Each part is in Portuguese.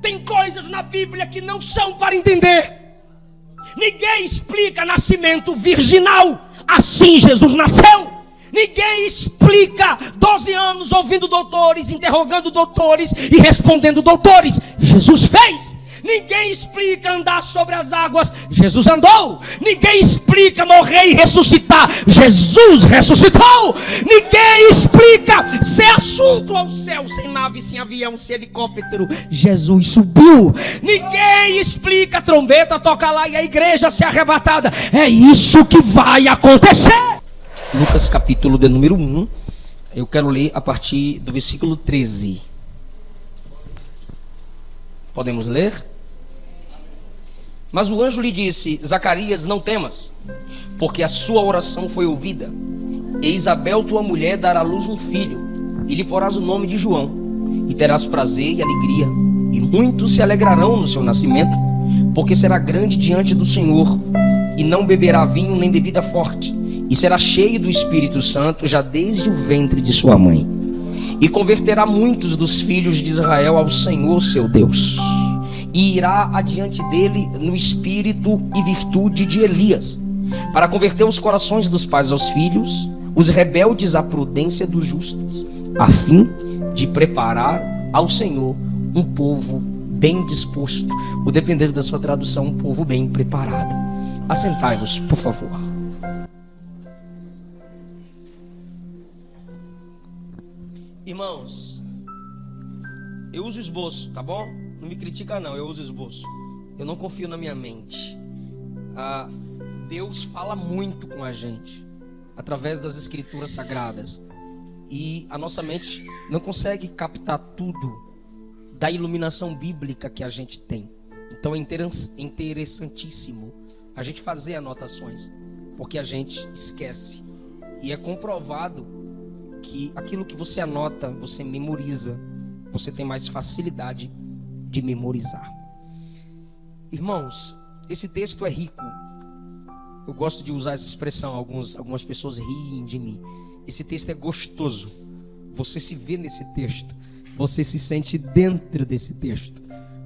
Tem coisas na Bíblia que não são para entender. Ninguém explica nascimento virginal. Assim Jesus nasceu. Ninguém explica 12 anos ouvindo doutores, interrogando doutores e respondendo doutores. Jesus fez. Ninguém explica andar sobre as águas. Jesus andou. Ninguém explica morrer e ressuscitar. Jesus ressuscitou. Ninguém explica ser assunto ao céu sem nave, sem avião, sem helicóptero. Jesus subiu. Ninguém explica trombeta, toca lá e a igreja ser arrebatada. É isso que vai acontecer. Lucas capítulo de número 1. Eu quero ler a partir do versículo 13. Podemos ler? Mas o anjo lhe disse: Zacarias, não temas, porque a sua oração foi ouvida. E Isabel, tua mulher, dará à luz um filho, e lhe porás o nome de João. E terás prazer e alegria, e muitos se alegrarão no seu nascimento, porque será grande diante do Senhor, e não beberá vinho nem bebida forte, e será cheio do Espírito Santo já desde o ventre de sua mãe. E converterá muitos dos filhos de Israel ao Senhor seu Deus, e irá adiante dele no espírito e virtude de Elias, para converter os corações dos pais aos filhos, os rebeldes à prudência dos justos, a fim de preparar ao Senhor um povo bem disposto. O depender da sua tradução, um povo bem preparado. Assentai-vos, por favor. Irmãos, eu uso esboço, tá bom? Não me critica não, eu uso esboço. Eu não confio na minha mente. Deus fala muito com a gente através das escrituras sagradas, e a nossa mente não consegue captar tudo da iluminação bíblica que a gente tem. Então é interessantíssimo a gente fazer anotações, porque a gente esquece. E é comprovado que aquilo que você anota, você memoriza, você tem mais facilidade de memorizar. Irmãos, esse texto é rico. Eu gosto de usar essa expressão, algumas pessoas riem de mim. Esse texto é gostoso. Você se vê nesse texto, você se sente dentro desse texto.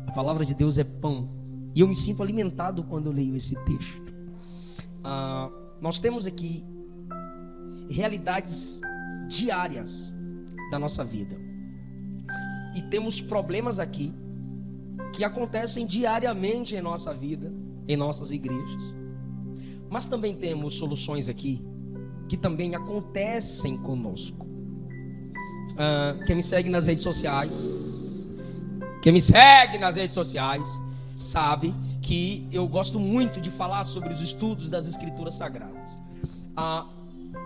A palavra de Deus é pão, e eu me sinto alimentado quando eu leio esse texto. Nós temos aqui realidades diárias da nossa vida, e temos problemas aqui que acontecem diariamente em nossa vida, em nossas igrejas. Mas também temos soluções aqui que também acontecem conosco. Quem me segue nas redes sociais, sabe que eu gosto muito de falar sobre os estudos das escrituras sagradas.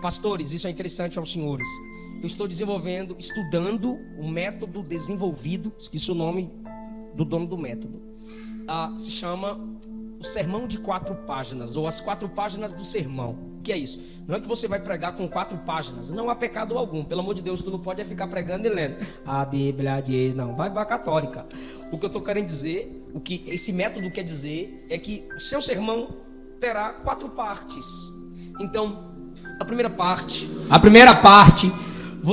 Pastores, isso é interessante aos senhores. Eu estou estudando o método desenvolvido, esqueci o nome do dono do método. Se chama o sermão de 4 páginas, ou as 4 páginas do sermão. O que é isso? Não é que você vai pregar com 4 páginas, não há pecado algum. Pelo amor de Deus, tu não pode ficar pregando e lendo. A Bíblia diz, não, vai católica. O que eu estou querendo dizer, o que esse método quer dizer, é que o seu sermão terá 4 partes. Então, a primeira parte,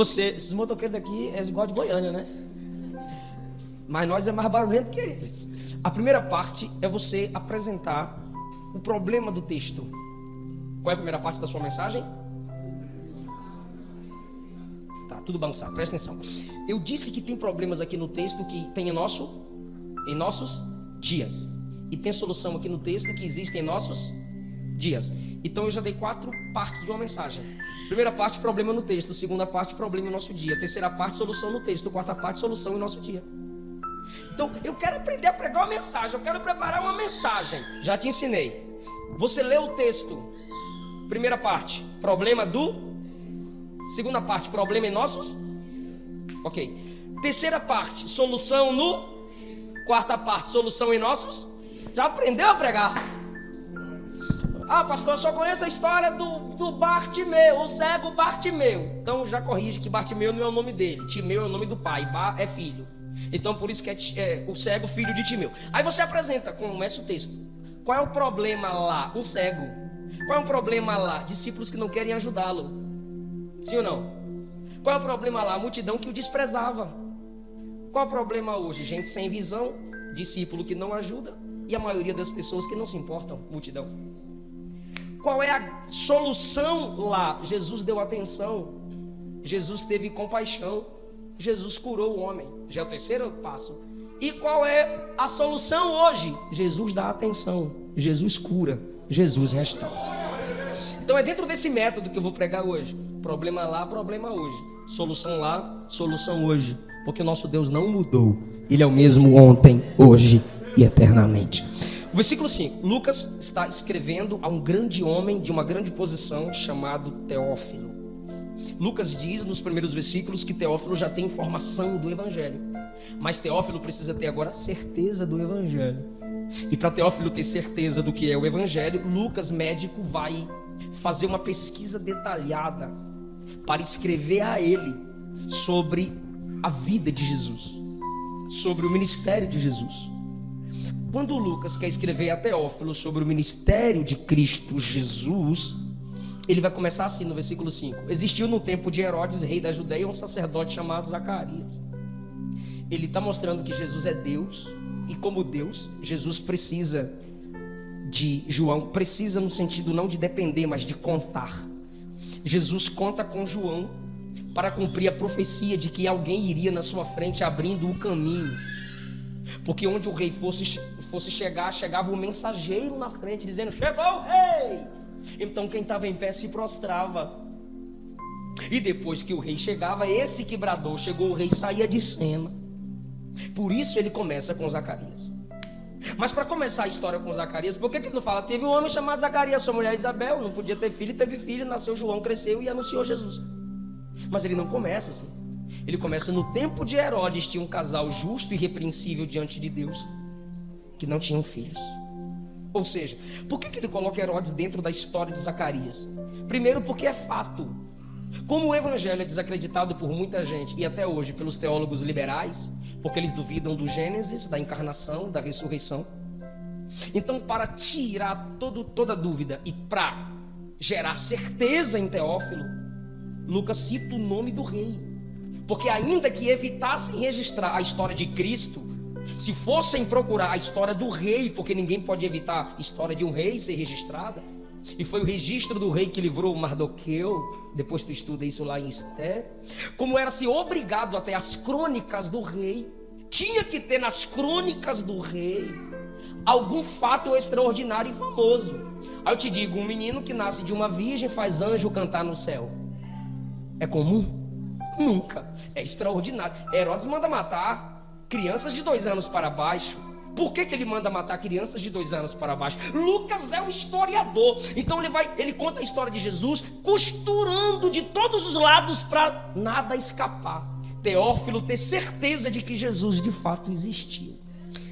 esses motoqueiros daqui é igual de Goiânia, né? Mas nós é mais barulhento que eles. A primeira parte é você apresentar o problema do texto. Qual é a primeira parte da sua mensagem? Tá, tudo bagunçado, presta atenção. Eu disse que tem problemas aqui no texto que tem em nossos dias. E tem solução aqui no texto que existe em nossos dias. Então eu já dei 4 partes de uma mensagem. Primeira parte, problema no texto. Segunda parte, problema no nosso dia. Terceira parte, solução no texto. Quarta parte, solução no nosso dia. Então eu quero aprender a pregar uma mensagem, eu quero preparar uma mensagem. Já te ensinei. Você lê o texto. Primeira parte, problema do. Segunda parte, problema em nossos. Ok. Terceira parte, solução no. Quarta parte, solução em nossos. Já aprendeu a pregar? Pastor, eu só conheço a história do Bartimeu, o cego Bartimeu. Então já corrige que Bartimeu não é o nome dele. Timeu é o nome do pai, Bar é filho. Então por isso que é o cego, filho de Timeu. Aí você apresenta, começa o texto. Qual é o problema lá? Um cego. Qual é o problema lá? Discípulos que não querem ajudá-lo. Sim ou não? Qual é o problema lá? A multidão que o desprezava. Qual é o problema hoje? Gente sem visão, Discípulo que não ajuda e a maioria das pessoas que não se importam, multidão. Qual é a solução lá? Jesus deu atenção, Jesus teve compaixão, Jesus curou o homem. Já é o terceiro passo. E qual é a solução hoje? Jesus dá atenção, Jesus cura, Jesus restaura. Então é dentro desse método que eu vou pregar hoje. Problema lá, problema hoje. Solução lá, solução hoje. Porque o nosso Deus não mudou. Ele é o mesmo ontem, hoje e eternamente. O versículo 5. Lucas está escrevendo a um grande homem de uma grande posição chamado Teófilo. Lucas diz nos primeiros versículos que Teófilo já tem informação do Evangelho. Mas Teófilo precisa ter agora certeza do Evangelho. E para Teófilo ter certeza do que é o Evangelho, Lucas, médico, vai fazer uma pesquisa detalhada para escrever a ele sobre a vida de Jesus, sobre o ministério de Jesus. Quando Lucas quer escrever a Teófilo sobre o ministério de Cristo Jesus, ele vai começar assim no versículo 5. Existiu no tempo de Herodes, rei da Judeia, um sacerdote chamado Zacarias. Ele está mostrando que Jesus é Deus, e como Deus, Jesus precisa de João, precisa no sentido não de depender, mas de contar. Jesus conta com João para cumprir a profecia de que alguém iria na sua frente abrindo o caminho. Porque onde o rei fosse chegar, chegava um mensageiro na frente dizendo: chegou o rei! Então quem estava em pé se prostrava. E depois que o rei chegava, esse que bradou, chegou o rei, saía de cena. Por isso ele começa com Zacarias. Mas para começar a história com Zacarias, por que ele não fala? Teve um homem chamado Zacarias, sua mulher Isabel, não podia ter filho, teve filho, nasceu João, cresceu e anunciou Jesus. Mas ele não começa assim. Ele começa no tempo de Herodes, tinha um casal justo e irrepreensível diante de Deus, que não tinham filhos. Ou seja, por que ele coloca Herodes dentro da história de Zacarias? Primeiro porque é fato. Como o evangelho é desacreditado por muita gente, e até hoje pelos teólogos liberais, porque eles duvidam do Gênesis, da encarnação, da ressurreição. Então, para tirar toda dúvida e para gerar certeza em Teófilo, Lucas cita o nome do rei. Porque ainda que evitassem registrar a história de Cristo, se fossem procurar a história do rei, porque ninguém pode evitar a história de um rei ser registrada, e foi o registro do rei que livrou Mardoqueu, depois tu estuda isso lá em Esther, como era-se obrigado a ter as crônicas do rei, tinha que ter nas crônicas do rei algum fato extraordinário e famoso. Aí eu te digo, um menino que nasce de uma virgem faz anjo cantar no céu. É comum? Nunca. É extraordinário. Herodes manda matar crianças de 2 anos para baixo. Por que ele manda matar crianças de 2 anos para baixo? Lucas é um historiador. Então ele conta a história de Jesus, costurando de todos os lados para nada escapar. Teófilo ter certeza de que Jesus de fato existiu.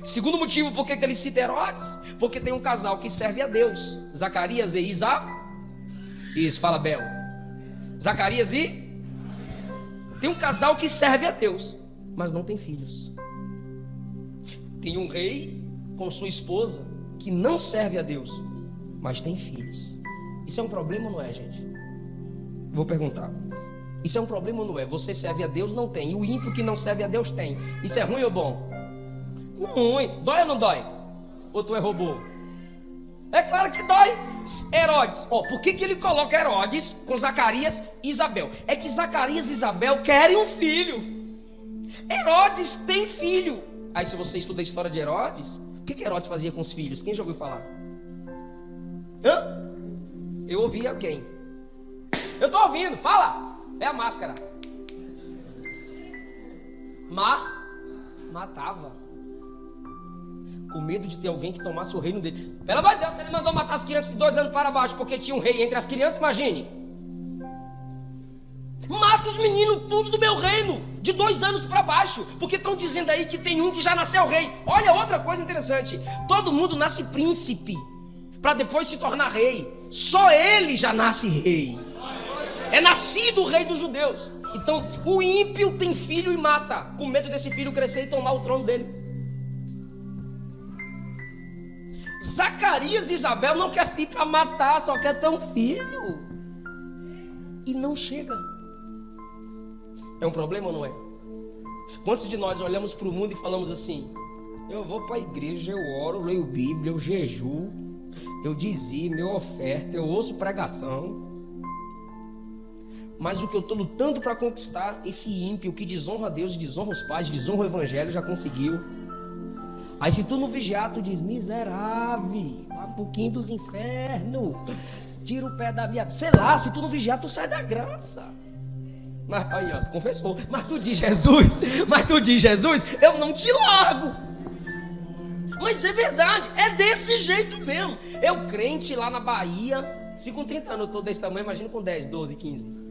Segundo motivo, por que ele cita Herodes? Porque tem um casal que serve a Deus, Zacarias e Isso, fala Bel. Zacarias e tem um casal que serve a Deus, mas não tem filhos. Tem um rei com sua esposa que não serve a Deus, mas tem filhos. Isso é um problema ou não é, gente? Vou perguntar. Isso é um problema ou não é? Você serve a Deus, não tem. E o ímpio que não serve a Deus tem. Isso é ruim ou bom? Ruim. Dói ou não dói? Ou tu é robô? É claro que dói. Herodes. Por que ele coloca Herodes com Zacarias e Isabel? É que Zacarias e Isabel querem um filho. Herodes tem filho. Aí se você estuda a história de Herodes, o que Herodes fazia com os filhos? Quem já ouviu falar? Eu ouvia quem? Eu tô ouvindo, fala. É a máscara. Matava. Com medo de ter alguém que tomasse o reino dele. Pelo amor de Deus, ele mandou matar as crianças de 2 anos para baixo, porque tinha um rei entre as crianças, imagine. Mata os meninos tudo do meu reino, de 2 anos para baixo, porque estão dizendo aí que tem um que já nasceu rei. Olha outra coisa interessante, todo mundo nasce príncipe, para depois se tornar rei. Só ele já nasce rei. É nascido o rei dos judeus. Então o ímpio tem filho e mata, com medo desse filho crescer e tomar o trono dele. Zacarias e Isabel não quer filho para matar, só quer ter um filho. E não chega. É um problema ou não é? Quantos de nós olhamos para o mundo e falamos assim: Eu vou para a igreja, eu oro, eu leio Bíblia, eu jejuo, eu dizimo, eu oferto, eu ouço pregação. Mas o que eu estou lutando para conquistar, esse ímpio que desonra a Deus, desonra os pais, desonra o evangelho, já conseguiu. Aí se tu não vigiar, tu diz: miserável, vai pro quinto dos infernos, tira o pé da minha... Sei lá, se tu não vigiar, tu sai da graça. Mas aí, ó, tu confessou. Mas tu diz: Jesus, eu não te largo. Mas é verdade, é desse jeito mesmo. Eu crente lá na Bahia, se com 30 anos eu tô desse tamanho, imagina com 10, 12, 15.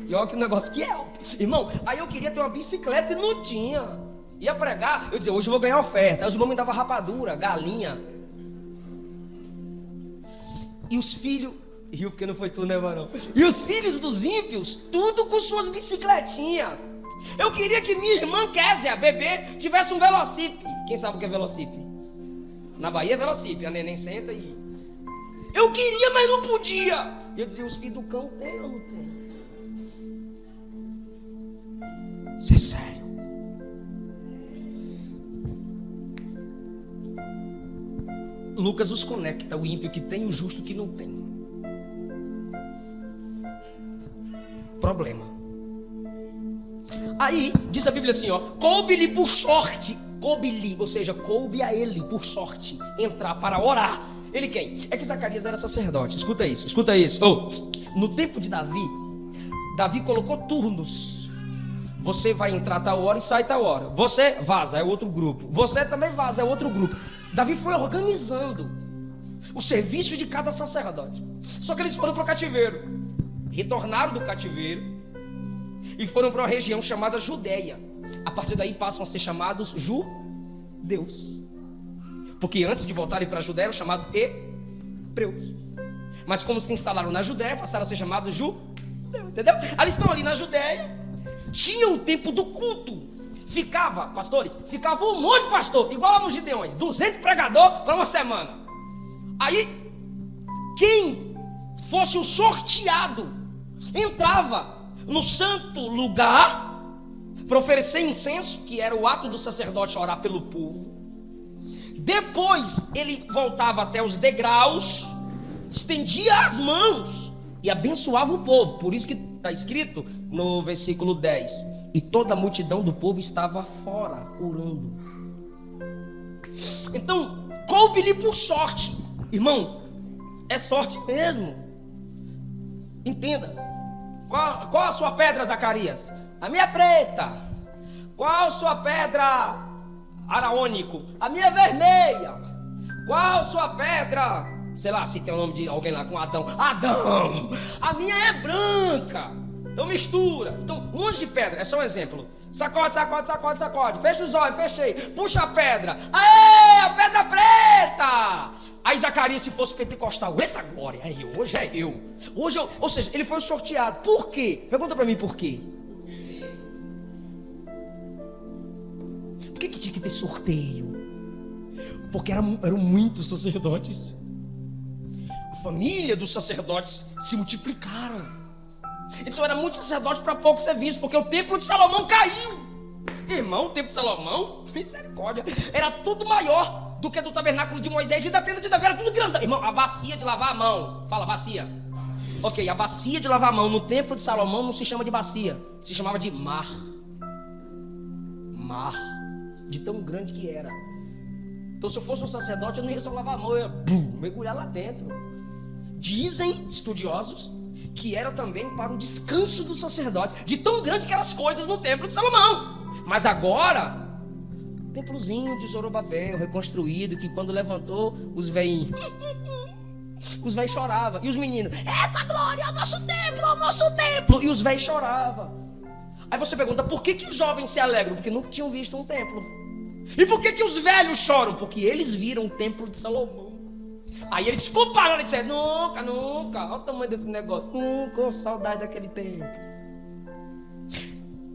E olha que negócio que é alto. Irmão, aí eu queria ter uma bicicleta e não tinha. Ia pregar, eu dizia: hoje eu vou ganhar oferta. Aí os irmãos me davam rapadura, galinha. E os filhos... Riu porque não foi tu, né, varão? E os filhos dos ímpios, tudo com suas bicicletinhas. Eu queria que minha irmã Késia, bebê, tivesse um velocipe. Quem sabe o que é velocipe? Na Bahia é velocipe, a neném senta e... Eu queria, mas não podia. E eu dizia: os filhos do cão tem ou não tem? Isso é sério. Lucas os conecta, o ímpio que tem e o justo que não tem. Problema. Aí, diz a Bíblia assim, ó: coube-lhe por sorte, coube-lhe, ou seja, coube a ele por sorte entrar para orar. Ele quem? É que Zacarias era sacerdote. Escuta isso. No tempo de Davi colocou turnos. Você vai entrar tal hora e sai tal hora. Você vaza, é outro grupo. Você também vaza, é outro grupo. Davi foi organizando o serviço de cada sacerdote. Só que eles foram para o cativeiro. Retornaram do cativeiro e foram para uma região chamada Judeia. A partir daí passam a ser chamados judeus. Porque antes de voltarem para a Judeia eram chamados hebreus. Mas como se instalaram na Judeia, passaram a ser chamados judeus. Entendeu? Aí eles estão ali na Judeia. Tinha o tempo do culto. Ficava um monte de pastor, igual lá nos Gideões, 200 pregadores para uma semana. Aí, quem fosse o sorteado entrava no santo lugar para oferecer incenso, que era o ato do sacerdote orar pelo povo. Depois ele voltava até os degraus, estendia as mãos e abençoava o povo. Por isso que está escrito no versículo 10: e toda a multidão do povo estava fora orando. Então, coube-lhe por sorte. Irmão, é sorte mesmo. Entenda. Qual a sua pedra, Zacarias? A minha é preta. Qual a sua pedra, araônico? A minha é vermelha. Qual a sua pedra? Sei lá, se tem o nome de alguém lá com Adão. Adão! A minha é branca. Então mistura. Então, um monte de pedra, é só um exemplo. Sacode, sacode, sacode, sacode. Fecha os olhos, fechei. Puxa a pedra. Aê, a pedra preta! Aí Zacarias, se fosse pentecostal: eita glória, é eu, hoje é eu. Ou seja, ele foi sorteado. Por quê? Pergunta pra mim por quê. Por que tinha que ter sorteio? Porque eram muitos sacerdotes. A família dos sacerdotes se multiplicaram. Então era muito sacerdote para pouco serviço, porque o templo de Salomão caiu. Irmão, o templo de Salomão, misericórdia, era tudo maior do que do tabernáculo de Moisés e da tenda de Davi, era tudo grande. Irmão, a bacia de lavar a mão, fala bacia. Ok, a bacia de lavar a mão no templo de Salomão não se chama de bacia, se chamava de mar. Mar, de tão grande que era. Então se eu fosse um sacerdote, eu não ia só lavar a mão, eu ia mergulhar lá dentro. Dizem estudiosos que era também para o descanso dos sacerdotes, de tão grande que eram as coisas no templo de Salomão. Mas agora, templozinho de Zorobabel, reconstruído, que quando levantou, os velhinhos choravam. E os meninos: eita glória, é o nosso templo, é o nosso templo. E os velhos choravam. Aí você pergunta: por que os jovens se alegram? Porque nunca tinham visto um templo. E por que os velhos choram? Porque eles viram o templo de Salomão. Aí eles compararam e disseram: nunca, olha o tamanho desse negócio, nunca, saudade daquele tempo.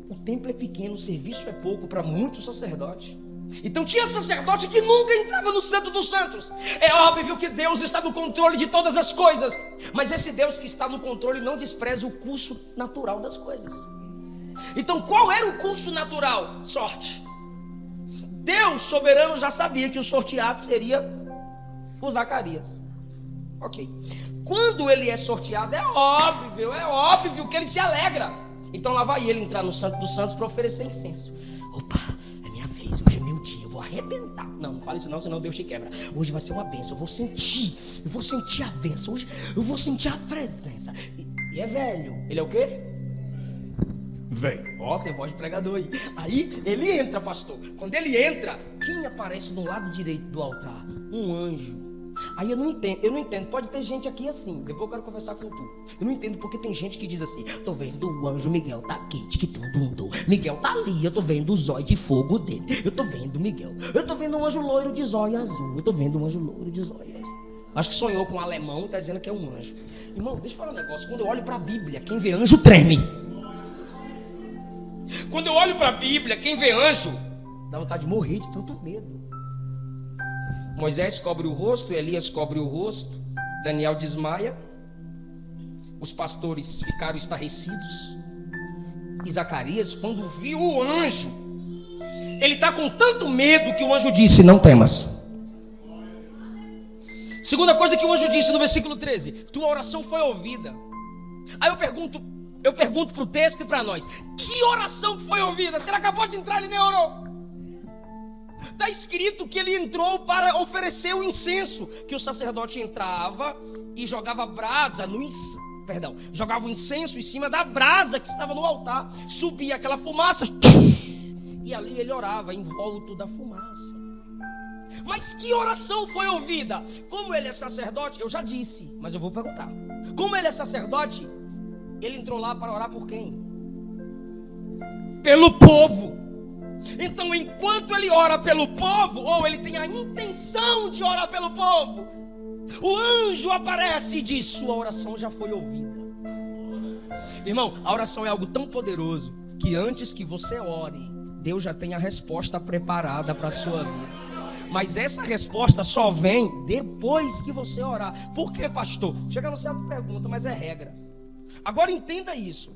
O templo é pequeno, o serviço é pouco para muitos sacerdotes. Então tinha sacerdote que nunca entrava no Santo dos Santos. É óbvio que Deus está no controle de todas as coisas, mas esse Deus que está no controle não despreza o curso natural das coisas. Então qual era o curso natural? Sorte. Deus soberano já sabia que o sorteado seria o Zacarias. Ok. Quando ele é sorteado, é óbvio que ele se alegra. Então lá vai ele entrar no Santo dos Santos para oferecer incenso. Opa, é minha vez, hoje é meu dia, eu vou arrebentar. Não fale isso não, senão Deus te quebra. Hoje vai ser uma bênção, eu vou sentir a bênção. Hoje eu vou sentir a presença. E é velho, ele é o quê? Velho. Ó, tem voz de pregador aí. Aí ele entra, pastor. Quando ele entra, quem aparece do lado direito do altar? Um anjo. Aí eu não entendo, pode ter gente aqui assim, depois eu quero conversar com tu. Eu não entendo porque tem gente que diz assim: tô vendo o anjo Miguel tá quente, que tudo. Miguel tá ali, eu tô vendo o zóio de fogo dele. Eu tô vendo Miguel, eu tô vendo um anjo loiro de zóio azul. Eu tô vendo um anjo loiro de zóio azul. Acho que sonhou com um alemão e tá dizendo que é um anjo. Irmão, deixa eu falar um negócio, quando eu olho pra Bíblia, quem vê anjo treme. Quando eu olho pra Bíblia, quem vê anjo dá vontade de morrer de tanto medo. Moisés cobre o rosto, Elias cobre o rosto, Daniel desmaia, os pastores ficaram estarrecidos. E Zacarias, quando viu o anjo, ele está com tanto medo que o anjo disse: não temas. Segunda coisa que o anjo disse no versículo 13: tua oração foi ouvida. Aí eu pergunto para o texto e para nós: que oração que foi ouvida? Você acabou de entrar, ele nem orou. Está escrito que ele entrou para oferecer o incenso, que o sacerdote entrava e jogava brasa jogava o incenso em cima da brasa que estava no altar, subia aquela fumaça, e ali ele orava envolto da fumaça. Mas que oração foi ouvida? Como ele é sacerdote, eu já disse, mas eu vou perguntar. Como ele é sacerdote, ele entrou lá para orar por quem? Pelo povo. Então, enquanto ele ora pelo povo, ou ele tem a intenção de orar pelo povo, o anjo aparece e diz: sua oração já foi ouvida. Irmão, a oração é algo tão poderoso que antes que você ore, Deus já tem a resposta preparada para a sua vida. Mas essa resposta só vem depois que você orar. Por quê, pastor? Chega no céu e pergunta, mas é regra. Agora entenda isso.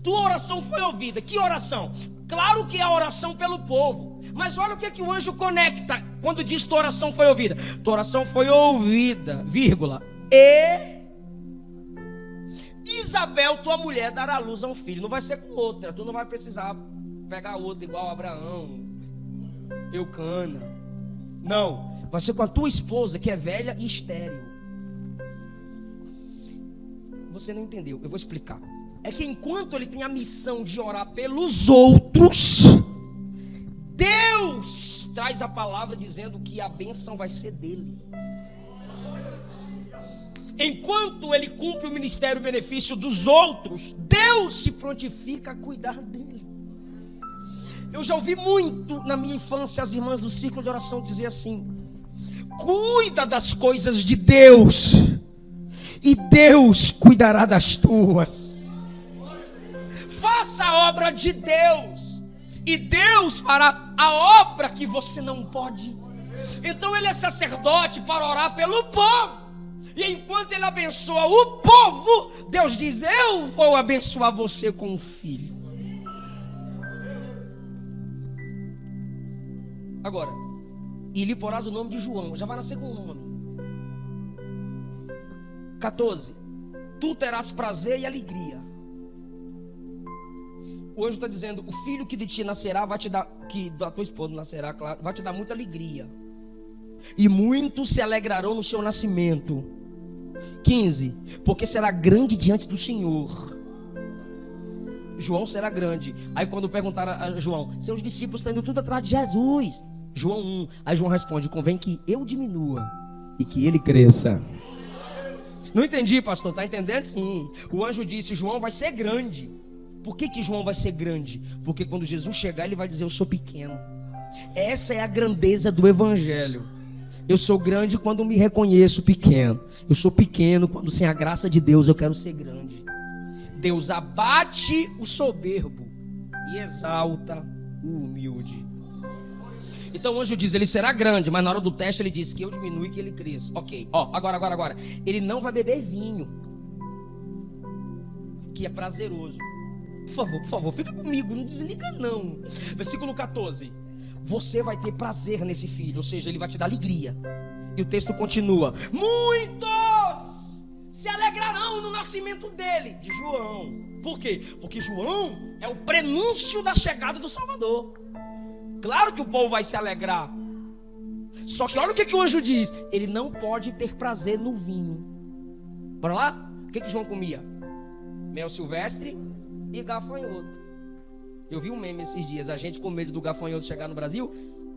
Tua oração foi ouvida. Que oração? Claro que é a oração pelo povo. Mas olha o que o anjo conecta quando diz tua oração foi ouvida. Tua oração foi ouvida, vírgula. E Isabel, tua mulher, dará à luz a um filho. Não vai ser com outra. Tu não vai precisar pegar outra igual Abraão, Eucana. Não. Vai ser com a tua esposa, que é velha e estéril. Você não entendeu, eu vou explicar. É que enquanto ele tem a missão de orar pelos outros, Deus traz a palavra dizendo que a bênção vai ser dele. Enquanto ele cumpre o ministério e o benefício dos outros, Deus se prontifica a cuidar dele. Eu já ouvi muito na minha infância as irmãs do ciclo de oração dizer assim: cuida das coisas de Deus e Deus cuidará das tuas. Faça a obra de Deus e Deus fará a obra que você não pode. Então ele é sacerdote para orar pelo povo. E enquanto ele abençoa o povo, Deus diz: eu vou abençoar você com um filho. Agora, e lhe porás o nome de João. Já vai nascer com um nome. 14. Tu terás prazer e alegria. O anjo está dizendo: o filho que de ti nascerá vai te dar, que da tua esposa nascerá, claro, vai te dar muita alegria. E muitos se alegrarão no seu nascimento. 15. Porque será grande diante do Senhor. João será grande. Aí quando perguntaram a João: seus discípulos estão indo tudo atrás de Jesus. João 1. Aí João responde: convém que eu diminua e que ele cresça. Não entendi, pastor, está entendendo? Sim. O anjo disse: João vai ser grande. Por que João vai ser grande? Porque quando Jesus chegar, ele vai dizer: eu sou pequeno. Essa é a grandeza do evangelho. Eu sou grande quando me reconheço pequeno. Eu sou pequeno quando, sem a graça de Deus, eu quero ser grande. Deus abate o soberbo e exalta o humilde. Então o anjo diz: ele será grande, mas na hora do teste ele diz que eu diminui e que ele cresça. Ok, agora. Ele não vai beber vinho, que é prazeroso. Por favor, fica comigo, não desliga não. Versículo 14. você vai ter prazer nesse filho, ou seja, ele vai te dar alegria. E o texto continua: muitos se alegrarão no nascimento dele, de João. Por quê? Porque João é o prenúncio da chegada do Salvador. Claro que o povo vai se alegrar. Só que olha o que o anjo diz: ele não pode ter prazer no vinho. Bora lá? O que João comia? Mel silvestre e gafanhoto. Eu vi um meme esses dias, a gente com medo do gafanhoto chegar no Brasil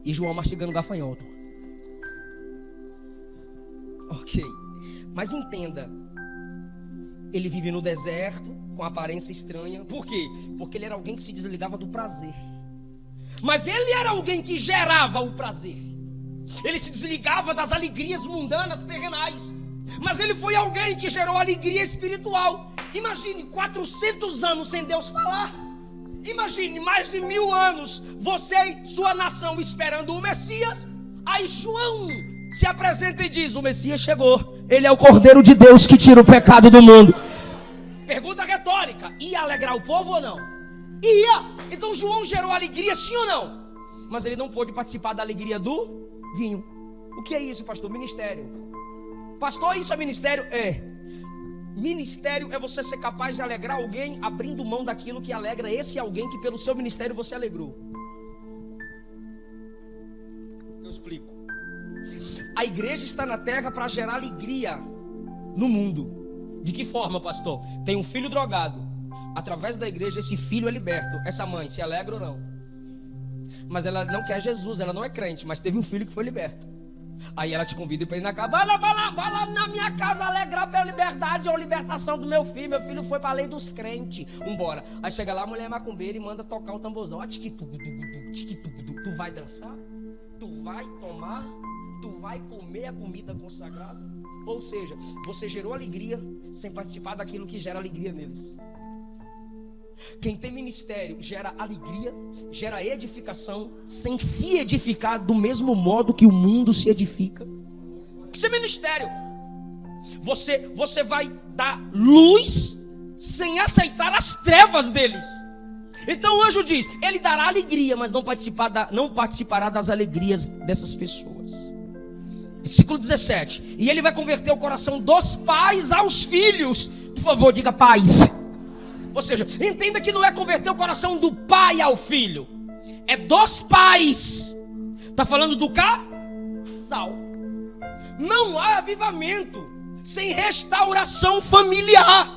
e João mastigando gafanhoto. Ok, mas entenda, ele vive no deserto com aparência estranha. Por quê? Porque ele era alguém que se desligava do prazer. Mas ele era alguém que gerava o prazer. Ele se desligava das alegrias mundanas, terrenais. Mas ele foi alguém que gerou alegria espiritual. Imagine 400 anos sem Deus falar. Imagine mais de 1000 anos você e sua nação esperando o Messias. Aí João se apresenta e diz: o Messias chegou, ele é o Cordeiro de Deus que tira o pecado do mundo. Pergunta retórica: ia alegrar o povo ou não? Ia. Então João gerou alegria, sim ou não? Mas ele não pôde participar da alegria do vinho. O que é isso, pastor? Ministério. Pastor, isso é ministério? É. Ministério é você ser capaz de alegrar alguém abrindo mão daquilo que alegra esse alguém que pelo seu ministério você alegrou. Eu explico. A igreja está na terra para gerar alegria no mundo. De que forma, pastor? Tem um filho drogado. Através da igreja esse filho é liberto. Essa mãe se alegra ou não? Mas ela não quer Jesus, ela não é crente, mas teve um filho que foi liberto. Aí ela te convida para ir na casa: vai lá na minha casa alegrar pela liberdade ou libertação do meu filho. Meu filho foi para a lei dos crentes. Vambora. Aí chega lá a mulher macumbeira e manda tocar o tamborzão. Tu vai dançar? Tu vai tomar? Tu vai comer a comida consagrada? Ou seja, você gerou alegria sem participar daquilo que gera alegria neles. Quem tem ministério gera alegria, gera edificação, sem se edificar do mesmo modo que o mundo se edifica. Isso é ministério. Você vai dar luz sem aceitar as trevas deles. Então o anjo diz: ele dará alegria, mas não participará das alegrias dessas pessoas. Versículo 17: e ele vai converter o coração dos pais aos filhos. Por favor, diga pais. Ou seja, entenda que não é converter o coração do pai ao filho, é dos pais. Está falando do casal. Não há avivamento sem restauração familiar.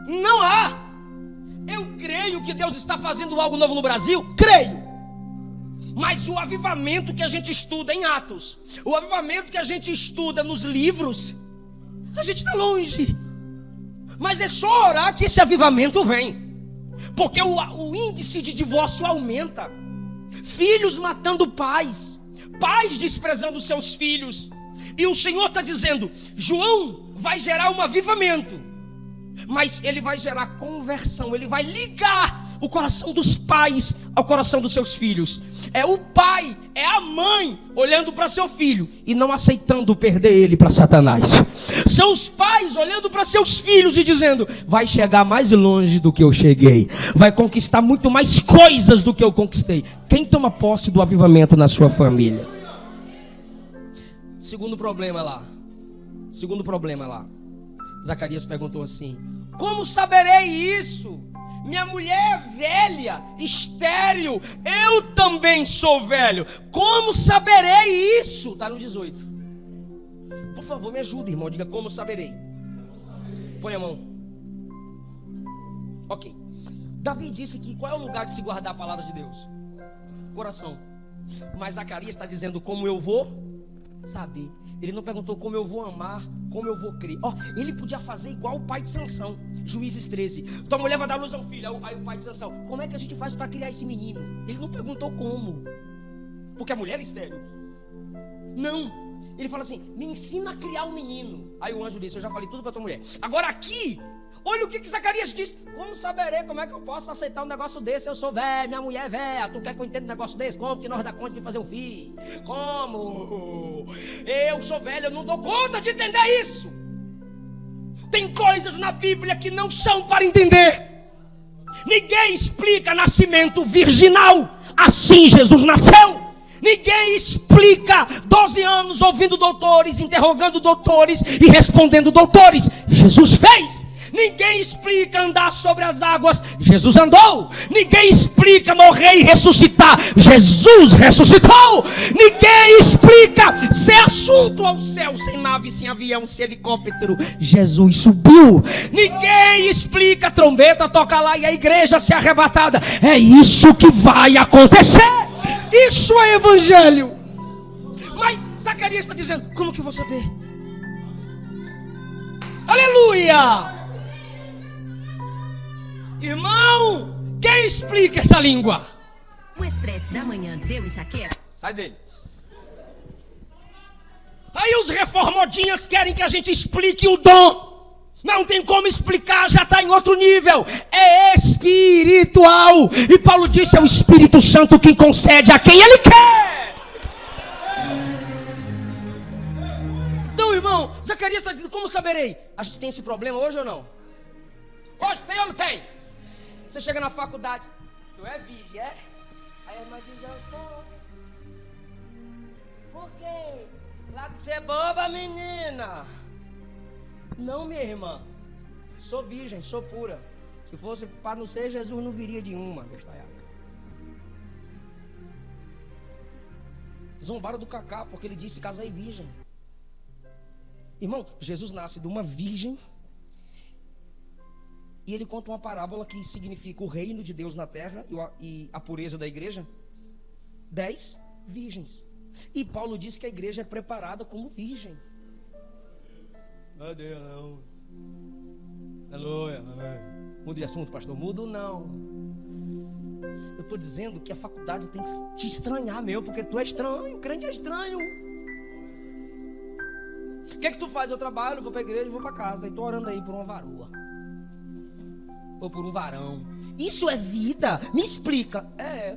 Não há. Eu creio que Deus está fazendo algo novo no Brasil, creio. Mas o avivamento que a gente estuda em Atos, o avivamento que a gente estuda nos livros, a gente está longe. Mas é só orar que esse avivamento vem. Porque o índice de divórcio aumenta. Filhos matando pais, pais desprezando seus filhos. E o Senhor está dizendo: João vai gerar um avivamento, mas ele vai gerar conversão. Ele vai ligar o coração dos pais ao coração dos seus filhos. É o pai, é a mãe olhando para seu filho e não aceitando perder ele para Satanás. São os pais olhando para seus filhos e dizendo: vai chegar mais longe do que eu cheguei, vai conquistar muito mais coisas do que eu conquistei. Quem toma posse do avivamento na sua família? Segundo problema lá. Zacarias perguntou assim: como saberei isso? Minha mulher é velha, estéril, eu também sou velho. Como saberei isso? Está no 18. Por favor, me ajude, irmão. Diga: como saberei? Põe a mão. Ok. Davi disse que qual é o lugar de se guardar a palavra de Deus? Coração. Mas Zacarias está dizendo: como eu vou saber? Ele não perguntou como eu vou amar, como eu vou crer. Ele podia fazer igual o pai de Sansão. Juízes 13. Tua mulher vai dar luz a um filho. Aí o pai de Sansão: como é que a gente faz para criar esse menino? Ele não perguntou como, porque a mulher é estéril. Não. Ele fala assim: me ensina a criar um menino. Aí o anjo disse: eu já falei tudo para tua mulher. Agora aqui, olha o que Zacarias diz: como saberei? Como é que eu posso aceitar um negócio desse? Eu sou velho, minha mulher é velha. Tu quer que eu entenda um negócio desse? Como que nós dá conta de fazer um filho? Como? Eu sou velho, eu não dou conta de entender isso. Tem coisas na Bíblia que não são para entender. Ninguém explica nascimento virginal. Assim Jesus nasceu. Ninguém explica 12 anos ouvindo doutores, interrogando doutores e respondendo doutores. Jesus fez. Ninguém explica andar sobre as águas. Jesus andou. Ninguém explica morrer e ressuscitar. Jesus ressuscitou. Ninguém explica ser assunto ao céu sem nave, sem avião, sem helicóptero. Jesus subiu. Ninguém explica trombeta, toca lá e a igreja ser arrebatada. É isso que vai acontecer. Isso é evangelho. Mas Zacarias está dizendo: como que eu vou saber? Aleluia! Irmão, quem explica essa língua? O estresse da manhã deu enxaqueca? Sai dele. Aí os reformodinhas querem que a gente explique o dom. Não tem como explicar, já está em outro nível. É espiritual. E Paulo disse: é o Espírito Santo quem concede a quem Ele quer. Então, irmão, Zacarias está dizendo: como saberei? A gente tem esse problema hoje ou não? Hoje tem ou não tem? Você chega na faculdade, tu é virgem, é? Aí a irmã diz: eu sou. Por quê? Lá de ser boba, menina. Não, minha irmã. Sou virgem, sou pura. Se fosse para não ser, Jesus não viria de uma. Bestaiaca. Zombaram do Cacá, porque ele disse: casei virgem. Irmão, Jesus nasce de uma virgem. E ele conta uma parábola que significa o reino de Deus na terra e a pureza da igreja. 10 virgens. E Paulo diz que a igreja é preparada como virgem. Meu Deus, não. Aleluia. Muda de assunto, pastor. Mudo não. Eu estou dizendo que a faculdade tem que te estranhar mesmo, porque tu é estranho, o crente é estranho. O que é que tu faz? Eu trabalho, vou para a igreja, vou para casa. E estou orando aí por uma varoa. Ou por um varão. Isso é vida? Me explica. É.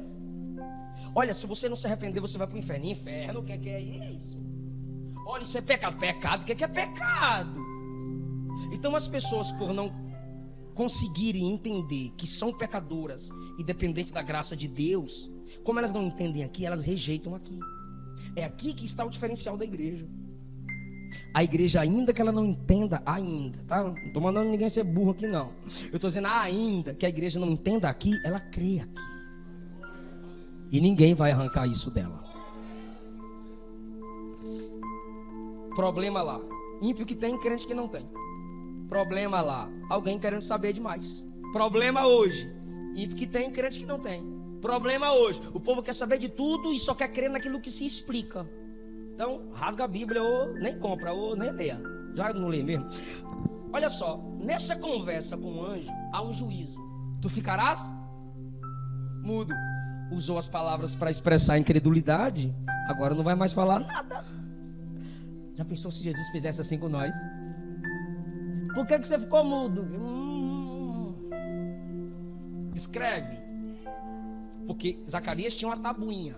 Olha, se você não se arrepender, você vai para o inferno. Inferno, o que é isso? Olha, isso é pecado. Pecado, o que é pecado? Então as pessoas, por não conseguirem entender que são pecadoras e dependentes da graça de Deus, como elas não entendem aqui, elas rejeitam aqui. É aqui que está o diferencial da igreja. A igreja, ainda que ela não entenda, ainda, tá? Não estou mandando ninguém ser burro aqui, não. Eu estou dizendo, ainda que a igreja não entenda aqui, ela crê aqui. E ninguém vai arrancar isso dela. Problema lá. Ímpio que tem, crente que não tem. Problema lá. Alguém querendo saber demais. Problema hoje. Ímpio que tem, crente que não tem. Problema hoje. O povo quer saber de tudo e só quer crer naquilo que se explica. Então, rasga a Bíblia ou nem compra, ou nem leia. Já não lê mesmo. Olha só, nessa conversa com o anjo, há um juízo. Tu ficarás mudo. Usou as palavras para expressar a incredulidade, agora não vai mais falar nada. Já pensou se Jesus fizesse assim com nós? Por que você ficou mudo? Escreve. Porque Zacarias tinha uma tabuinha.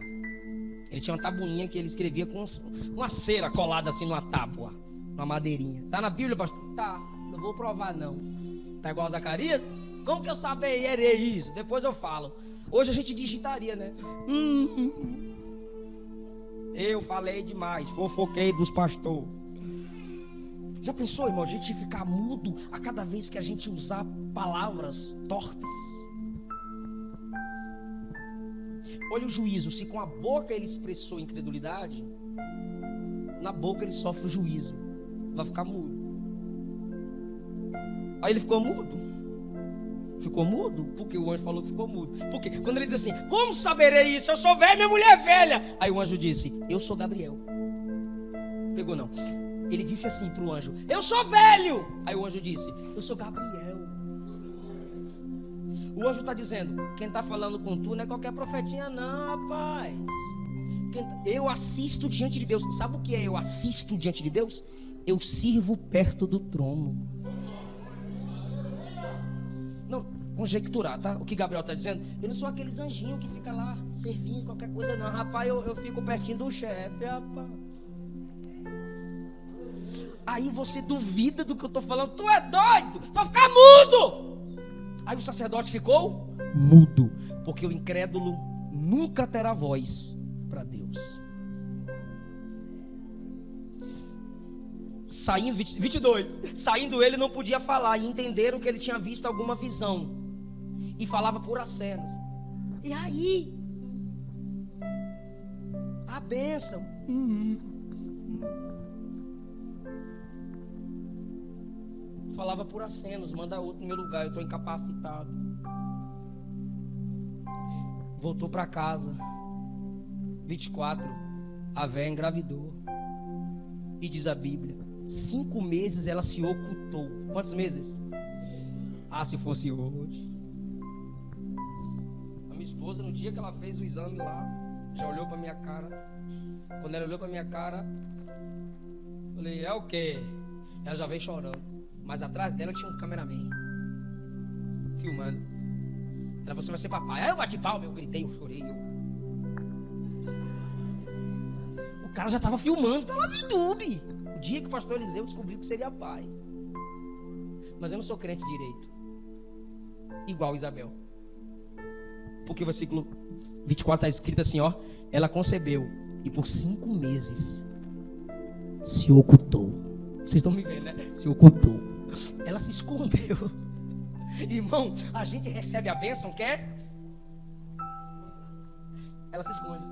Ele tinha uma tabuinha que ele escrevia com uma cera colada assim numa tábua, uma madeirinha. Tá na Bíblia, pastor? Tá, não vou provar não. Tá igual a Zacarias? Como que eu saberia isso? Depois eu falo. Hoje a gente digitaria, né? Eu falei demais, fofoquei dos pastores. Já pensou, irmão, a gente ficar mudo a cada vez que a gente usar palavras torpes? Olha o juízo, se com a boca ele expressou incredulidade, na boca ele sofre o juízo, vai ficar mudo. Aí ele ficou mudo. Ficou mudo? Porque o anjo falou que ficou mudo. Porque quando ele diz assim, como saberei isso? Eu sou velho, minha mulher é velha. Aí o anjo disse, eu sou Gabriel. Pegou não. Ele disse assim para o anjo, eu sou velho. Aí o anjo disse, eu sou Gabriel. O anjo está dizendo, quem está falando com tu não é qualquer profetinha não, rapaz. Eu assisto diante de Deus. Sabe o que é eu assisto diante de Deus? Eu sirvo perto do trono. Não, conjecturar, tá? O que Gabriel está dizendo, eu não sou aqueles anjinhos que fica lá servindo qualquer coisa não, rapaz, eu fico pertinho do chefe, rapaz. Aí você duvida do que eu estou falando, tu é doido, vai ficar mudo. Aí o sacerdote ficou mudo, porque o incrédulo nunca terá voz para Deus. Saindo, 22, saindo ele não podia falar, e entenderam que ele tinha visto alguma visão, e falava por acenos. E aí? A bênção. Falava por acenos, manda outro no meu lugar, eu estou incapacitado. Voltou para casa. 24, a véia engravidou. E diz a Bíblia, 5 meses ela se ocultou. Quantos meses? Ah, se fosse hoje. A minha esposa, no dia que ela fez o exame lá, já olhou para minha cara. Quando ela olhou para minha cara, eu falei, é o quê? Ela já veio chorando. Mas atrás dela tinha um cameraman filmando. Ela falou, você vai ser papai. Aí eu bati palma, eu gritei, eu chorei. O cara já estava filmando, tá lá no YouTube. O dia que o pastor Eliseu descobriu que seria pai. Mas eu não sou crente direito, igual Isabel. Porque o versículo 24 está escrito assim, ó. Ela concebeu e por 5 meses se ocultou. Vocês estão me vendo, né? Se ocultou. Ela se escondeu. Irmão, a gente recebe a bênção, quer? Ela se esconde.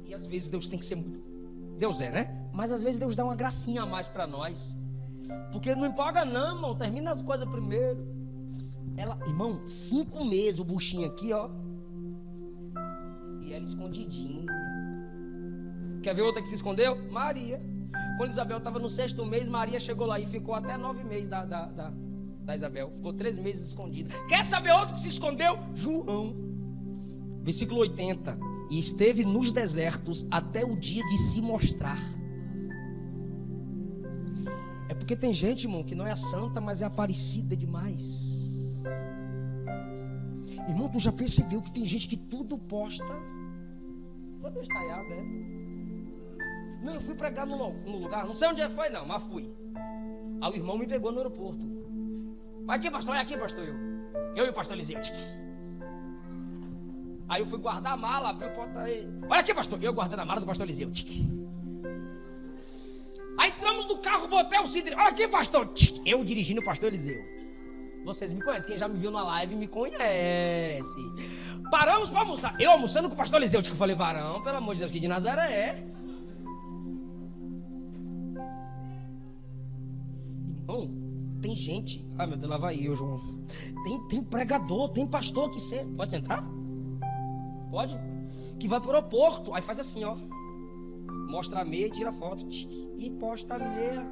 E às vezes Deus tem que ser muito... Deus é, né? Mas às vezes Deus dá uma gracinha a mais para nós. Porque não empolga não, irmão. Termina as coisas primeiro. Ela, irmão, 5 meses o buchinho aqui, ó. E ela escondidinha. Quer ver outra que se escondeu? Maria. Quando Isabel estava no 6º mês, Maria chegou lá e ficou até 9 meses da Isabel. Ficou 3 meses escondida. Quer saber outro que se escondeu? João. Versículo 80. E esteve nos desertos até o dia de se mostrar. É porque tem gente, irmão, que não é santa, mas é aparecida demais. Irmão, tu já percebeu que tem gente que tudo posta? Toda estalhada, é? Não, eu fui pregar no lugar, não sei onde foi não, mas fui. Aí o irmão me pegou no aeroporto. Vai aqui, pastor, é aqui, pastor. Eu e o pastor Eliseu. Aí eu fui guardar a mala, abri o porta aí. Olha aqui, pastor, eu guardando a mala do pastor Eliseu. Aí entramos no carro, botei o cidre. Olha aqui, pastor. Eu dirigindo o pastor Eliseu. Vocês me conhecem, quem já me viu na live me conhece. Paramos para almoçar. Eu almoçando com o pastor Eliseu. Eu falei, varão, pelo amor de Deus, que de Nazaré é. Irmão, tem gente. Ai meu Deus, lá vai eu, João. Tem pregador, tem pastor que você. Pode sentar? Pode? Que vai pro aeroporto. Aí faz assim, ó. Mostra a meia e tira foto. E posta a meia.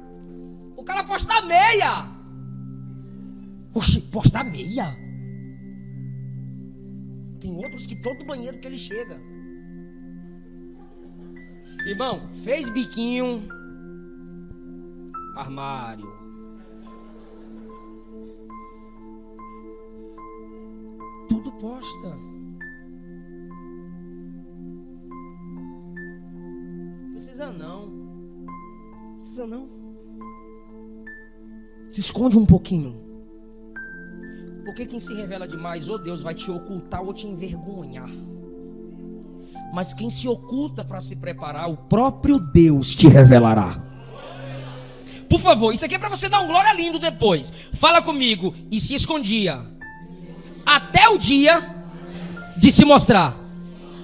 O cara posta a meia. Oxi, posta a meia. Tem outros que todo banheiro que ele chega. Irmão, fez biquinho. Armário. Tudo posta. Precisa não. Precisa não. Se esconde um pouquinho. Porque quem se revela demais, ou Deus vai te ocultar ou te envergonhar. Mas quem se oculta para se preparar, o próprio Deus te revelará. Por favor, isso aqui é para você dar um glória lindo depois. Fala comigo. E se escondia até o dia de se mostrar.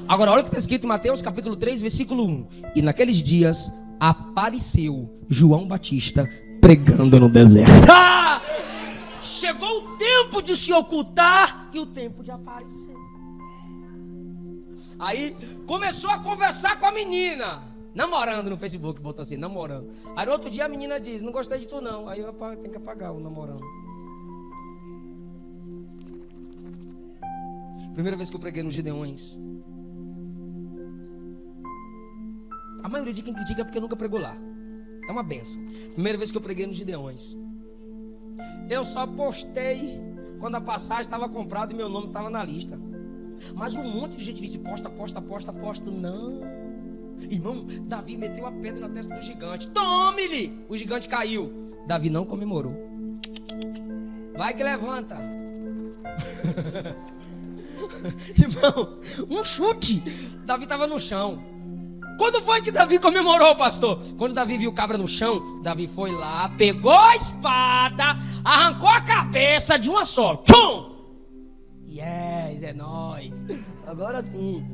Agora olha o que está escrito em Mateus capítulo 3, versículo 1. E naqueles dias apareceu João Batista pregando no deserto. Chegou o tempo de se ocultar e o tempo de aparecer. Aí começou a conversar com a menina, namorando no Facebook, botou assim, namorando. Aí no outro dia a menina diz, não gostei de tu não. Aí eu tenho que apagar o namorando. Primeira vez que eu preguei nos Gideões. A maioria de quem critica é porque nunca pregou lá. É uma benção. Primeira vez que eu preguei nos Gideões. Eu só postei quando a passagem estava comprada e meu nome estava na lista. Mas um monte de gente disse, posta. Não. Irmão, Davi meteu a pedra na testa do gigante. Tome-lhe! O gigante caiu. Davi não comemorou. Vai que levanta. Irmão, um chute. Davi estava no chão. Quando foi que Davi comemorou, pastor? Quando Davi viu cabra no chão, Davi foi lá, pegou a espada, arrancou a cabeça de uma só. Tchum! Yes, é nóis. Agora sim.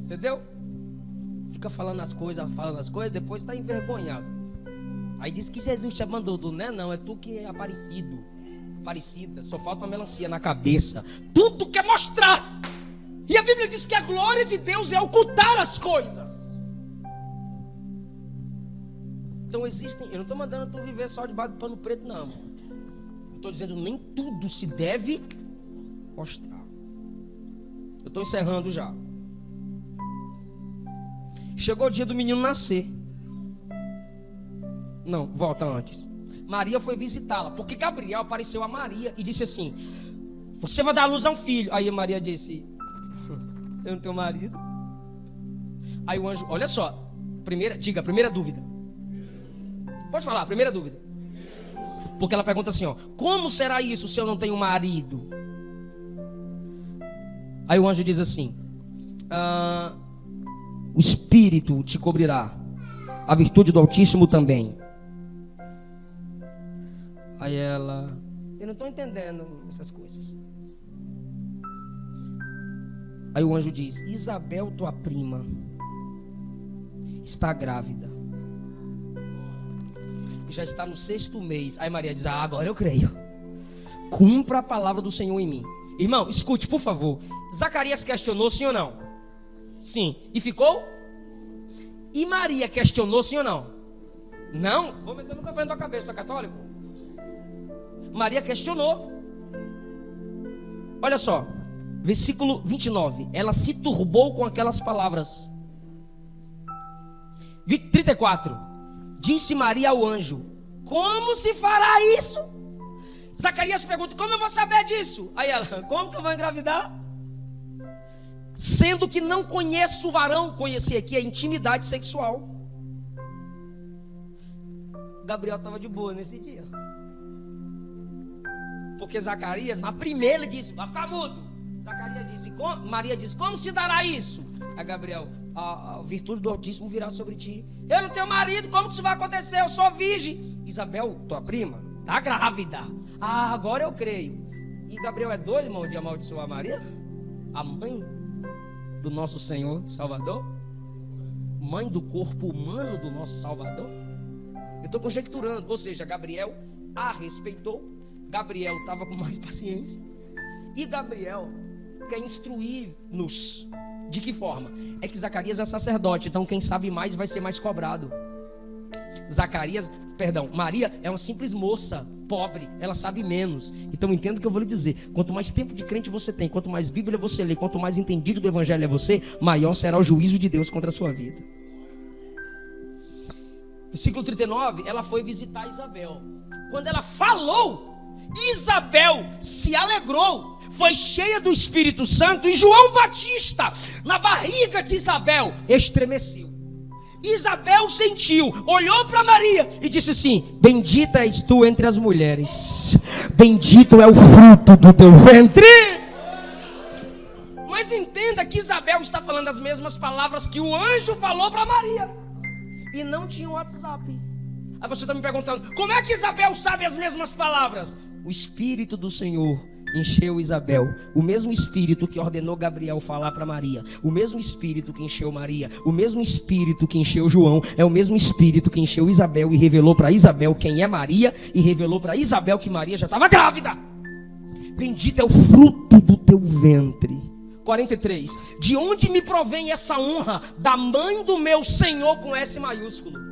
Entendeu? Fica falando as coisas, depois está envergonhado. Aí diz que Jesus te abandonou. Não, é tu que é aparecido. Aparecida, só falta uma melancia na cabeça. Tudo quer mostrar. E a Bíblia diz que a glória de Deus é ocultar as coisas. Então existem, eu não estou mandando tu viver só debaixo do pano preto, não. Eu estou dizendo, nem tudo se deve mostrar. Eu estou encerrando já. Chegou o dia do menino nascer. Não, volta antes. Maria foi visitá-la, porque Gabriel apareceu a Maria e disse assim: você vai dar à luz a um filho. Aí a Maria disse: eu não tenho marido. Aí o anjo, olha só, primeira dúvida. Pode falar, primeira dúvida. Porque ela pergunta assim, ó: como será isso se eu não tenho marido? Aí o anjo diz assim: o Espírito te cobrirá, a virtude do Altíssimo também. Aí ela: eu não estou entendendo essas coisas. Aí o anjo diz: Isabel, tua prima, está grávida, já está no 6º mês. Aí Maria diz: agora eu creio. Cumpra a palavra do Senhor em mim. Irmão, escute, por favor. Zacarias questionou, sim ou não? Sim. E ficou? E Maria questionou, sim ou não? Não? Vou meter no café na tua cabeça, tu é católico? Maria questionou. Olha só, versículo 29. Ela se turbou com aquelas palavras. 34. Disse Maria ao anjo: como se fará isso? Zacarias pergunta: como eu vou saber disso? Aí ela: como que eu vou engravidar? Sendo que não conheço o varão. Conhecer aqui a intimidade sexual. Gabriel estava de boa nesse dia. Porque Zacarias, na primeira, ele disse: vai ficar mudo. Zacarias disse: Maria disse: como se dará isso? A Gabriel: a virtude do Altíssimo virá sobre ti. Eu não tenho marido, como que isso vai acontecer? Eu sou virgem. Isabel, tua prima, está grávida. Agora eu creio. E Gabriel é doido, irmão, de amaldiçoar Maria? A mãe do nosso Senhor e Salvador? Mãe do corpo humano do nosso Salvador? Eu estou conjecturando. Ou seja, Gabriel a respeitou. Gabriel estava com mais paciência. E Gabriel quer instruir-nos. De que forma? É que Zacarias é sacerdote, então quem sabe mais vai ser mais cobrado. Maria é uma simples moça, pobre, ela sabe menos. Então entenda o que eu vou lhe dizer: quanto mais tempo de crente você tem, quanto mais Bíblia você lê, quanto mais entendido do Evangelho é você, maior será o juízo de Deus contra a sua vida. Versículo 39, ela foi visitar Isabel. Quando ela falou, Isabel se alegrou, foi cheia do Espírito Santo, e João Batista, na barriga de Isabel, estremeceu. Isabel sentiu, olhou para Maria e disse assim: bendita és tu entre as mulheres, bendito é o fruto do teu ventre. Mas entenda que Isabel está falando as mesmas palavras que o anjo falou para Maria, e não tinha o WhatsApp. Aí você está me perguntando: como é que Isabel sabe as mesmas palavras? O Espírito do Senhor encheu Isabel. O mesmo Espírito que ordenou Gabriel falar para Maria, o mesmo Espírito que encheu Maria, o mesmo Espírito que encheu João, é o mesmo Espírito que encheu Isabel e revelou para Isabel quem é Maria, e revelou para Isabel que Maria já estava grávida. Bendito é o fruto do teu ventre. 43. De onde me provém essa honra? Da mãe do meu Senhor, com S maiúsculo.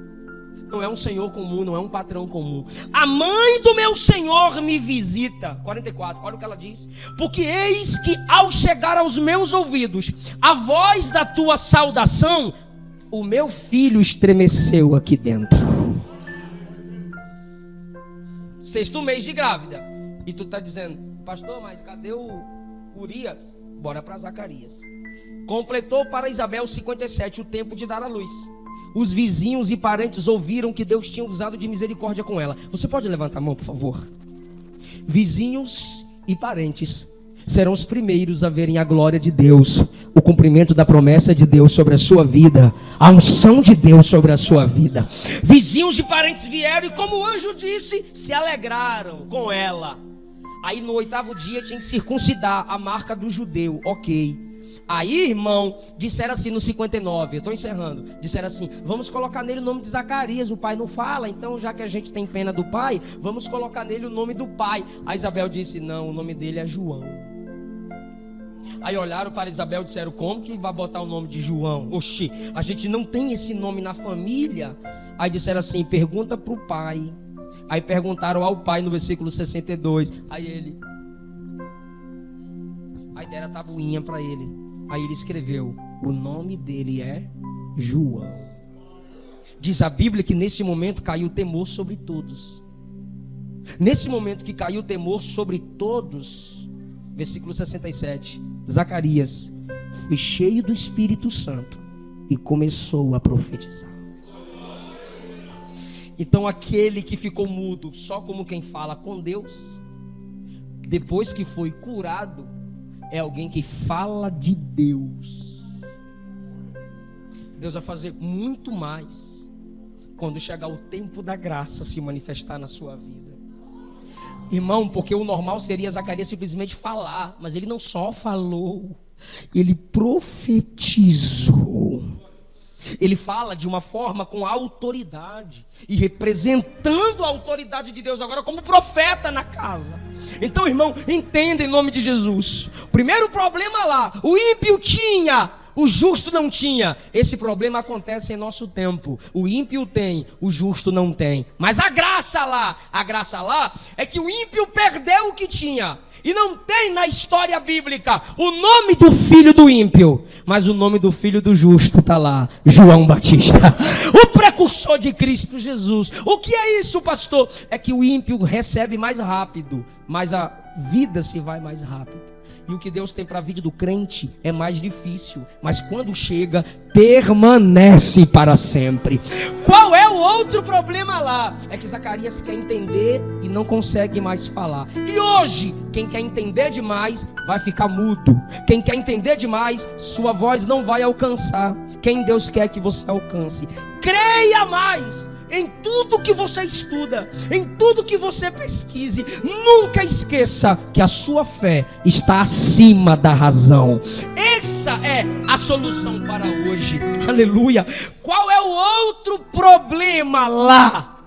Não é um senhor comum, não é um patrão comum. A mãe do meu Senhor me visita. 44, olha o que ela diz: porque eis que ao chegar aos meus ouvidos a voz da tua saudação, o meu filho estremeceu aqui dentro. 6º mês de grávida. E tu está dizendo: pastor, mas cadê o Urias? Bora para Zacarias. Completou para Isabel 57 o tempo de dar à luz. os vizinhos e parentes ouviram que Deus tinha usado de misericórdia com ela. Você pode levantar a mão, por favor? Vizinhos e parentes serão os primeiros a verem a glória de Deus, o cumprimento da promessa de Deus sobre a sua vida, a unção de Deus sobre a sua vida. Vizinhos e parentes vieram e, como o anjo disse, se alegraram com ela. Aí no 8º dia tinha que circuncidar a marca do judeu, ok. Aí, irmão, disseram assim no 59, eu estou encerrando, disseram assim: vamos colocar nele o nome de Zacarias, o pai não fala, então já que a gente tem pena do pai, vamos colocar nele o nome do pai. A Isabel disse: não, o nome dele é João. Aí olharam para Isabel e disseram: como que vai botar o nome de João? Oxi, a gente não tem esse nome na família. Aí disseram assim: pergunta para o pai. Aí perguntaram ao pai no versículo 62. Aí deram a tabuinha para ele. Aí ele escreveu: o nome dele é João. Diz a Bíblia que nesse momento caiu temor sobre todos. Nesse momento que caiu temor sobre todos, versículo 67, Zacarias foi cheio do Espírito Santo e começou a profetizar. Então aquele que ficou mudo, só como quem fala com Deus, depois que foi curado, é alguém que fala de Deus. Deus vai fazer muito mais quando chegar o tempo da graça se manifestar na sua vida. Irmão, porque o normal seria Zacarias simplesmente falar, mas ele não só falou, ele profetizou. Ele fala de uma forma com autoridade e representando a autoridade de Deus agora como profeta na casa. Então, irmão, entenda em nome de Jesus. Primeiro problema lá, o ímpio tinha, o justo não tinha. Esse problema acontece em nosso tempo. O ímpio tem, o justo não tem. Mas a graça lá é que o ímpio perdeu o que tinha. E não tem na história bíblica o nome do filho do ímpio, mas o nome do filho do justo está lá, João Batista, o precursor de Cristo Jesus. O que é isso, pastor? É que o ímpio recebe mais rápido, mas a vida se vai mais rápido. E o que Deus tem para a vida do crente é mais difícil, mas quando chega, permanece para sempre. Qual é o outro problema lá? É que Zacarias quer entender e não consegue mais falar. E hoje, quem quer entender demais vai ficar mudo. Quem quer entender demais, sua voz não vai alcançar quem Deus quer que você alcance. Creia mais em tudo que você estuda, em tudo que você pesquise. Nunca esqueça que a sua fé está acima da razão. Essa é a solução para hoje. Aleluia. Qual é o outro problema lá?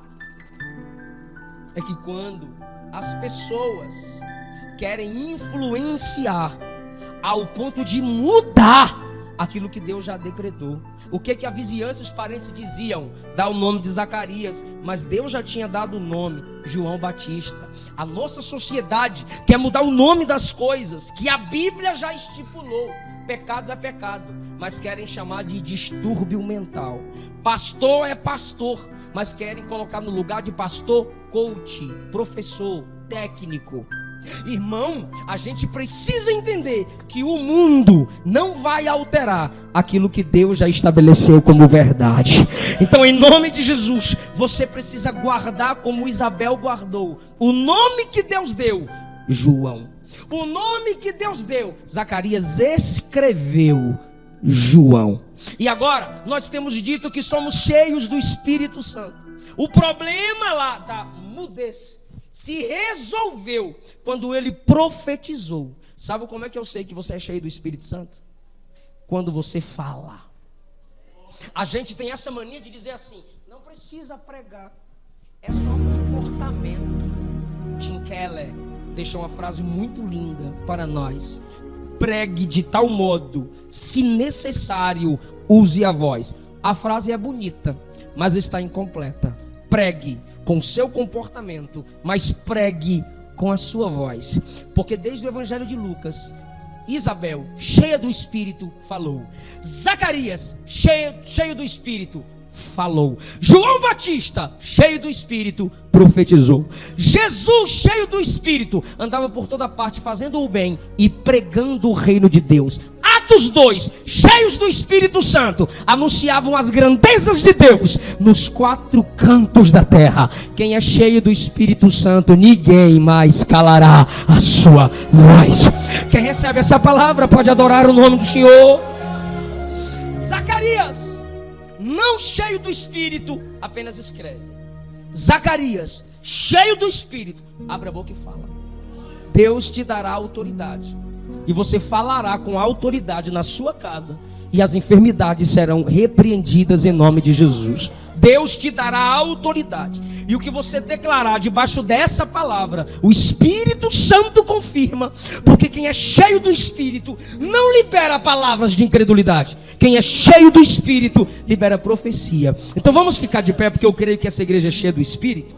É que quando as pessoas querem influenciar ao ponto de mudar aquilo que Deus já decretou. O que a vizinhança e os parentes diziam? Dá o nome de Zacarias, mas Deus já tinha dado o nome, João Batista. A nossa sociedade quer mudar o nome das coisas que a Bíblia já estipulou. Pecado é pecado, mas querem chamar de distúrbio mental. Pastor é pastor, mas querem colocar no lugar de pastor, coach, professor, técnico. Irmão, a gente precisa entender que o mundo não vai alterar aquilo que Deus já estabeleceu como verdade. Então, em nome de Jesus, você precisa guardar como Isabel guardou o nome que Deus deu, João. O nome que Deus deu, Zacarias escreveu João. E agora, nós temos dito que somos cheios do Espírito Santo. O problema lá da mudez se resolveu quando ele profetizou. Sabe como é que eu sei que você é cheio do Espírito Santo? Quando você fala. A gente tem essa mania de dizer assim: não precisa pregar, é só comportamento. Tim Keller deixou uma frase muito linda para nós: pregue de tal modo, se necessário, use a voz. A frase é bonita, mas está incompleta. Pregue com seu comportamento, mas pregue com a sua voz. Porque desde o Evangelho de Lucas, Isabel, cheia do Espírito, falou. Zacarias, cheio do Espírito, falou. João Batista, cheio do Espírito, profetizou. Jesus, cheio do Espírito, andava por toda parte fazendo o bem e pregando o reino de Deus. A Atos 2, cheios do Espírito Santo, anunciavam as grandezas de Deus nos 4 cantos da terra. Quem é cheio do Espírito Santo, ninguém mais calará a sua voz. Quem recebe essa palavra pode adorar o nome do Senhor. Zacarias, não cheio do Espírito, apenas escreve. Zacarias, cheio do Espírito, abre a boca e fala. Deus te dará autoridade, e você falará com autoridade na sua casa, e as enfermidades serão repreendidas em nome de Jesus. Deus te dará autoridade, e o que você declarar debaixo dessa palavra, o Espírito Santo confirma, porque quem é cheio do Espírito não libera palavras de incredulidade. Quem é cheio do Espírito libera profecia. Então vamos ficar de pé, porque eu creio que essa igreja é cheia do Espírito.